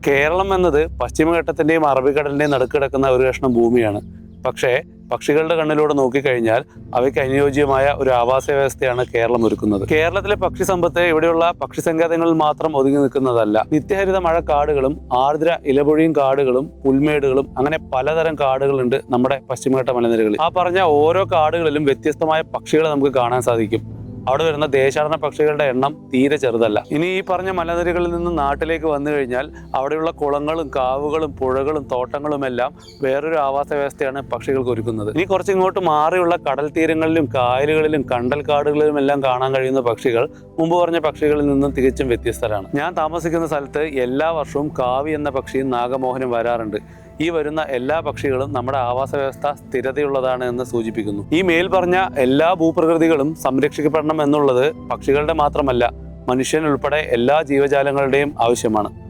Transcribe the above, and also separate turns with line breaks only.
കേരളം എന്നത് പശ്ചിമഘട്ടത്തിന്റെയും അറബിക്കടലിന്റെയും നടുക്ക് കിടക്കുന്ന ഒരു കഷ്ണം ഭൂമിയാണ്. പക്ഷേ പക്ഷികളുടെ കണ്ണിലൂടെ നോക്കിക്കഴിഞ്ഞാൽ അവയ്ക്ക് അനുയോജ്യമായ ഒരു ആവാസ വ്യവസ്ഥയാണ് കേരളം ഒരുക്കുന്നത്. കേരളത്തിലെ പക്ഷി സമ്പത്ത് ഇവിടെയുള്ള പക്ഷി സങ്കേതങ്ങളിൽ മാത്രം ഒതുങ്ങി നിൽക്കുന്നതല്ല. നിത്യഹരിത മഴക്കാടുകളും ആർദ്ര ഇലപൊഴിയും കാടുകളും പുൽമേടുകളും അങ്ങനെ പലതരം കാടുകളുണ്ട് നമ്മുടെ പശ്ചിമഘട്ട മലനിരകളിൽ. ആ പറഞ്ഞ ഓരോ കാടുകളിലും വ്യത്യസ്തമായ പക്ഷികളെ നമുക്ക് കാണാൻ സാധിക്കും. അവിടെ വരുന്ന ദേശാടന പക്ഷികളുടെ എണ്ണം തീരെ ചെറുതല്ല. ഇനി ഈ പറഞ്ഞ മലനിരകളിൽ നിന്ന് നാട്ടിലേക്ക് വന്നു കഴിഞ്ഞാൽ അവിടെയുള്ള കുളങ്ങളും കാവുകളും പുഴകളും തോട്ടങ്ങളും എല്ലാം വേറൊരു ആവാസ വ്യവസ്ഥയാണ് പക്ഷികൾക്ക് ഒരുക്കുന്നത്. ഇനി കുറച്ചിങ്ങോട്ട് മാറിയുള്ള കടൽ തീരങ്ങളിലും കായലുകളിലും കണ്ടൽ കാടുകളിലും എല്ലാം കാണാൻ കഴിയുന്ന പക്ഷികൾ മുമ്പ് പറഞ്ഞ പക്ഷികളിൽ നിന്നും തികച്ചും വ്യത്യസ്തരാണ്. ഞാൻ താമസിക്കുന്ന സ്ഥലത്ത് എല്ലാ വർഷവും കാവി എന്ന പക്ഷിയും നാഗമോഹനും വരാറുണ്ട്. ഈ വരുന്ന എല്ലാ പക്ഷികളും നമ്മുടെ ആവാസ വ്യവസ്ഥ സ്ഥിരതയുള്ളതാണ് എന്ന് സൂചിപ്പിക്കുന്നു. ഈ മേൽ പറഞ്ഞ എല്ലാ ഭൂപ്രകൃതികളും സംരക്ഷിക്കപ്പെടണം എന്നുള്ളത് പക്ഷികളുടെ മാത്രമല്ല, മനുഷ്യൻ ഉൾപ്പെടെ എല്ലാ ജീവജാലങ്ങളുടെയും ആവശ്യമാണ്.